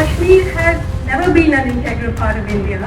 Kashmir has never been an integral part of India.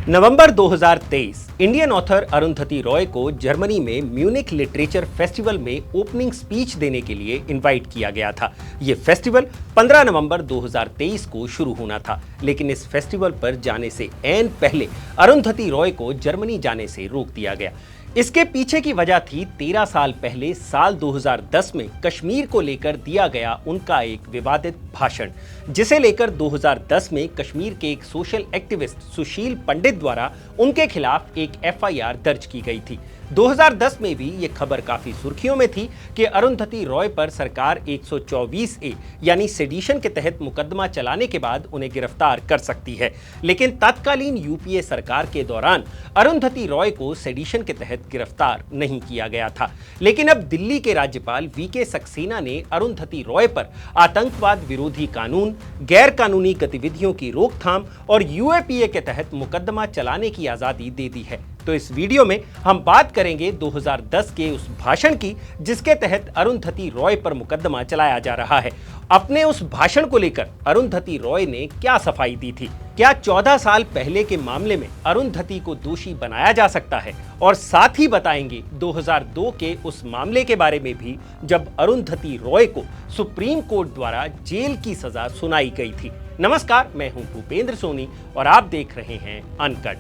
November 2023 Indian author Arundhati Roy को Germany में Munich literature festival में opening speech देने के लिए इनवाइट किया गया था। यह फेस्टिवल 15 नवंबर 2023 को शुरू होना था, लेकिन इस फेस्टिवल पर जाने से ऐन पहले अरुंधति रॉय को जर्मनी जाने से रोक दिया गया। इसके पीछे की वजह थी 13 साल पहले साल 2010 में कश्मीर को लेकर दिया गया उनका एक विवादित भाषण, जिसे लेकर 2010 में कश्मीर के एक सोशल एक्टिविस्ट सुशील पंडित द्वारा उनके खिलाफ एक एफआईआर दर्ज की गई थी। 2010 में भी ये खबर काफी सुर्खियों में थी कि अरुंधति रॉय पर सरकार 124A यानी सेडिशन के तहत मुकदमा चलाने के बाद उन्हें गिरफ्तार कर सकती है, लेकिन तत्कालीन यूपीए सरकार के दौरान अरुंधति रॉय को सेडिशन के तहत गिरफ्तार नहीं किया गया था। लेकिन अब दिल्ली के राज्यपाल वीके सक्सेना ने अरुंधति रॉय पर आतंकवाद विरोधी कानून, गैर कानूनी गतिविधियों की रोकथाम और यूएपीए के तहत मुकदमा चलाने की आजादी दे दी है। तो इस वीडियो में हम बात करेंगे 2010 के उस भाषण की जिसके तहत अरुंधति रॉय पर मुकदमा चलाया जा रहा है। अपने उस भाषण को लेकर अरुंधति रॉय ने क्या सफाई दी थी, क्या 14 साल पहले के मामले में अरुंधति को दोषी बनाया जा सकता है, और साथ ही बताएंगे 2002 के उस मामले के बारे में भी जब अरुंधति रॉय को सुप्रीम कोर्ट द्वारा जेल की सजा सुनाई गई थी। नमस्कार, मैं हूं भूपेंद्र सोनी और आप देख रहे हैं अनकट।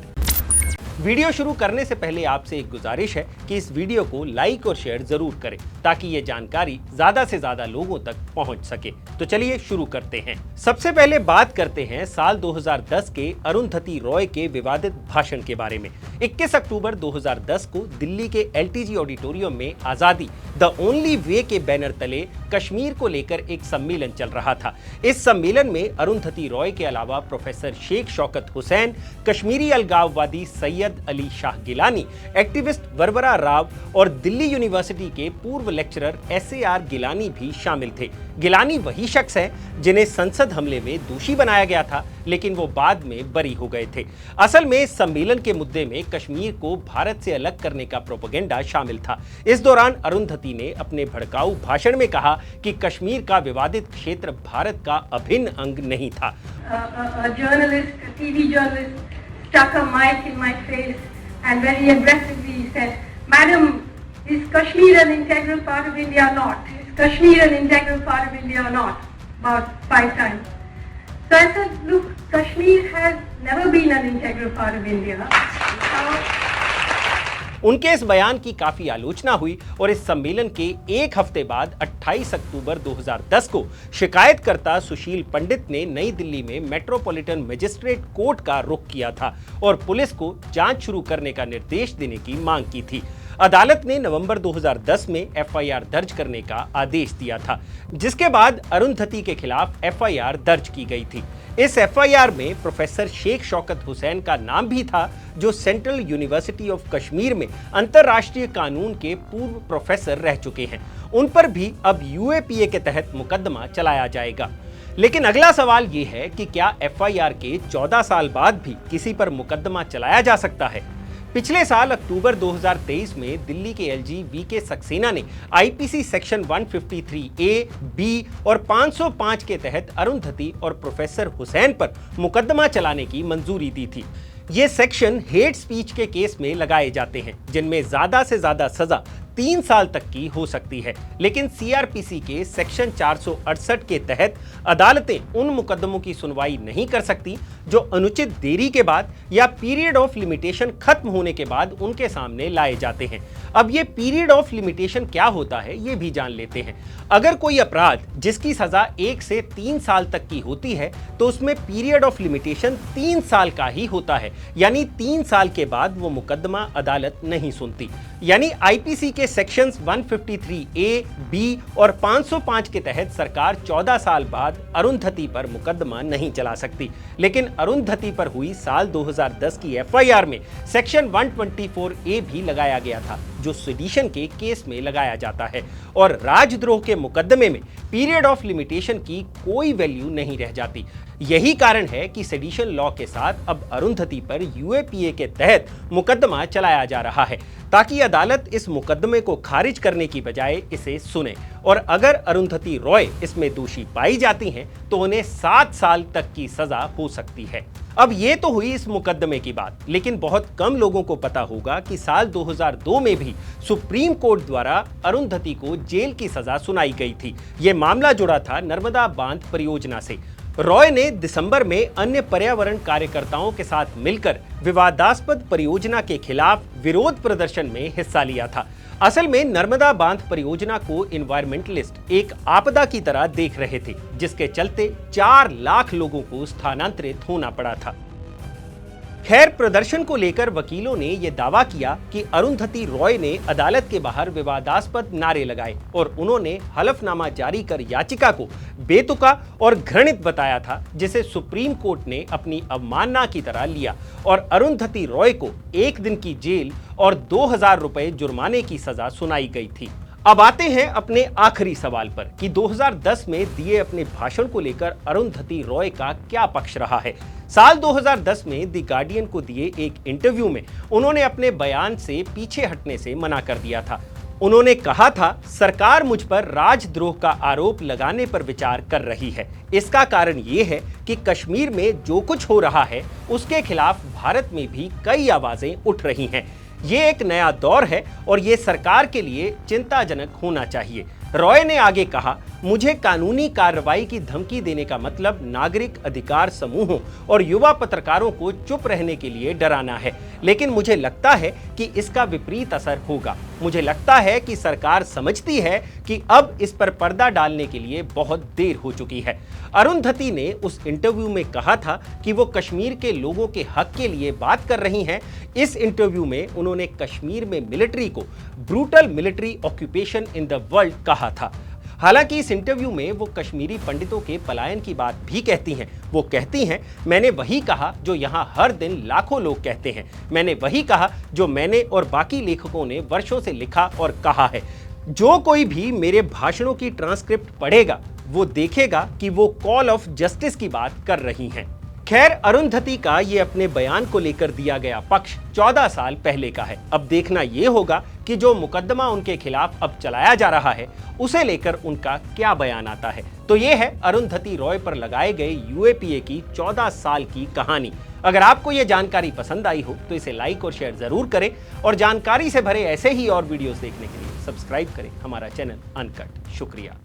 वीडियो शुरू करने से पहले आपसे एक गुजारिश है कि इस वीडियो को लाइक और शेयर जरूर करें ताकि ये जानकारी ज्यादा से ज्यादा लोगों तक पहुंच सके। तो चलिए शुरू करते हैं। सबसे पहले बात करते हैं साल 2010 के अरुंधति रॉय के विवादित भाषण के बारे में। 21 अक्टूबर 2010 को दिल्ली के एलटीजी ऑडिटोरियम में आजादी द ओनली वे के बैनर तले कश्मीर को लेकर एक सम्मेलन चल रहा था। इस सम्मेलन में अरुंधति रॉय के अलावा प्रोफेसर शेख शौकत हुसैन, कश्मीरी अलगाववादी सैयद अली शाह गिलानी, एक्टिविस्ट वरवरा राव और दिल्ली यूनिवर्सिटी के पूर्व लेक्चरर SAR गिलानी भी शामिल थे। गिलानी वही शख्स हैं जिन्हें संसद हमले में दोषी बनाया गया था, लेकिन वो बाद में बरी हो गए थे। असल में इस सम्मेलन के मुद्दे में कश्मीर को भारत से अलग करने का प्रोपेगेंडा शामिल था। इस दौरान अरुंधति ने अपने भड़काऊ भाषण में कहा कि कश्मीर का विवादित क्षेत्र भारत का अभिन्न अंग नहीं था। Stuck a mic in my face and very aggressively said, "Madam, is Kashmir an integral part of India or not? Is Kashmir an integral part of India or not?" About 5 times. So I said, "Look, Kashmir has never been an integral part of India." उनके इस बयान की काफी आलोचना हुई और इस सम्मेलन के एक हफ्ते बाद 28 अक्टूबर 2010 को शिकायतकर्ता सुशील पंडित ने नई दिल्ली में मेट्रोपॉलिटन मजिस्ट्रेट कोर्ट का रुख किया था और पुलिस को जांच शुरू करने का निर्देश देने की मांग की थी। अदालत ने नवंबर 2010 में एफआईआर दर्ज करने का आदेश दिया था, जिसके बाद अरुंधति के खिलाफ एफआईआर दर्ज की गई थी। इस एफआईआर में प्रोफेसर शेख शौकत हुसैन का नाम भी था, जो सेंट्रल यूनिवर्सिटी ऑफ कश्मीर में अंतरराष्ट्रीय कानून के पूर्व प्रोफेसर रह चुके हैं। उन पर भी अब यूएपीए के तहत मुकदमा चलाया जाएगा। लेकिन अगला सवाल ये है कि क्या एफआईआर के 14 साल बाद भी किसी पर मुकदमा चलाया जा सकता है? पिछले साल अक्टूबर 2023 में दिल्ली के एलजी वीके सक्सेना ने आईपीसी सेक्शन 153A, B और 505 के तहत अरुंधति और प्रोफेसर हुसैन पर मुकदमा चलाने की मंजूरी दी थी। ये सेक्शन हेट स्पीच के केस में लगाए जाते हैं, जिनमें ज्यादा से ज्यादा सजा 3 साल तक की हो सकती है। लेकिन सीआरपीसी के सेक्शन 468 के तहत अदालतें उन मुकदमों की सुनवाई नहीं कर सकती जो अनुचित देरी के बाद या पीरियड ऑफ लिमिटेशन खत्म होने के बाद उनके सामने लाए जाते हैं। अब ये पीरियड ऑफ लिमिटेशन क्या होता है, ये भी जान लेते हैं। अगर कोई अपराध जिसकी सजा 1 से 3 साल तक की होती है, तो उसमें पीरियड ऑफ लिमिटेशन 3 साल का ही होता है, यानी 3 साल के बाद वो मुकदमा अदालत नहीं सुनती। यानी आईपीसी के सेक्शंस 153A, B और 505 के तहत सरकार 14 साल बाद अरुंधति पर मुकदमा नहीं चला सकती। लेकिन अरुंधति पर हुई साल 2010 की एफआईआर में सेक्शन 124A भी लगाया गया था, जो सेडिशन के केस में लगाया जाता है और राजद्रोह के मुकदमे में पीरियड ऑफ लिमिटेशन की कोई वैल्यू नहीं रह जाती। यही कारण है कि सेडिशन लॉ के साथ अब अरुंधति पर यूएपीए के तहत मुकदमा चलाया जा रहा है, ताकि अदालत इस मुकदमे को खारिज करने की बजाय इसे सुने और अगर अरुंधति रॉय इसमें दोषी पाई जाती हैं तो उन्हें 7 साल तक की सजा हो सकती है। अब ये तो हुई इस मुकदमे की बात, लेकिन बहुत कम लोगों को पता होगा कि साल 2002 में भी सुप्रीम कोर्ट द्वारा अरुंधति को जेल की सजा सुनाई गई थी। ये मामला जुड़ा था नर्मदा बांध परियोजना से। रॉय ने दिसंबर में अन्य पर्यावरण कार्यकर्ताओं के साथ मिलकर विवादास्पद परियोजना के खिलाफ विरोध प्रदर्शन में हिस्सा लिया था। असल में नर्मदा बांध परियोजना को एनवायरमेंटलिस्ट एक आपदा की तरह देख रहे थे, जिसके चलते 4 लाख लोगों को स्थानांतरित होना पड़ा था। खैर, प्रदर्शन को लेकर वकीलों ने यह दावा किया कि अरुंधति रॉय ने अदालत के बाहर विवादास्पद नारे लगाए और उन्होंने हलफनामा जारी कर याचिका को बेतुका और घृणित बताया था, जिसे सुप्रीम कोर्ट ने अपनी अवमानना की तरह लिया और अरुंधति रॉय को 1 दिन की जेल और 2000 रुपए जुर्माने की सजा सुनाई गई थी। अब आते हैं अपने आखिरी सवाल पर कि 2010 में दिए अपने भाषण को लेकर अरुंधति रॉय का क्या पक्ष रहा है। साल 2010 में द गार्डियन को दिए एक इंटरव्यू में उन्होंने अपने बयान से पीछे हटने से मना कर दिया था। उन्होंने कहा था, सरकार मुझ पर राजद्रोह का आरोप लगाने पर विचार कर रही है। इसका कारण ये है कि कश्मीर में जो कुछ हो रहा है उसके खिलाफ भारत में भी कई आवाजें उठ रही हैं। ये एक नया दौर है और ये सरकार के लिए चिंताजनक होना चाहिए। रॉय ने आगे कहा, मुझे कानूनी कार्रवाई की धमकी देने का मतलब नागरिक अधिकार समूहों और युवा पत्रकारों को चुप रहने के लिए डराना है, लेकिन मुझे लगता है कि इसका विपरीत असर होगा। मुझे लगता है कि सरकार समझती है कि अब इस पर पर्दा डालने के लिए बहुत देर हो चुकी है। अरुंधति ने उस इंटरव्यू में कहा था कि वो कश्मीर के लोगों के हक के लिए बात कर रही हैं। इस इंटरव्यू में उन्होंने कश्मीर में मिलिट्री को brutal military occupation in the world कहा था। हालांकि इस इंटरव्यू में वो कश्मीरी पंडितों के पलायन की बात भी कहती हैं। वो कहती हैं, मैंने वही कहा जो यहाँ हर दिन लाखों लोग कहते हैं। मैंने वही कहा जो मैंने और बाकी लेखकों ने वर्षों से लिखा और कहा है। जो कोई भी मेरे भाषणों की ट्रांसक्रिप्ट पढ़ेगा वो देखेगा कि वो कॉल ऑफ जस्टिस की बात कर रही हैं। खैर, अरुंधति का ये अपने बयान को लेकर दिया गया पक्ष 14 साल पहले का है। अब देखना ये होगा कि जो मुकदमा उनके खिलाफ अब चलाया जा रहा है उसे लेकर उनका क्या बयान आता है। तो ये है अरुंधति रॉय पर लगाए गए यूएपीए की 14 साल की कहानी। अगर आपको ये जानकारी पसंद आई हो तो इसे लाइक और शेयर जरूर करें और जानकारी से भरे ऐसे ही और वीडियोस देखने के लिए सब्सक्राइब करें हमारा चैनल अनकट। शुक्रिया।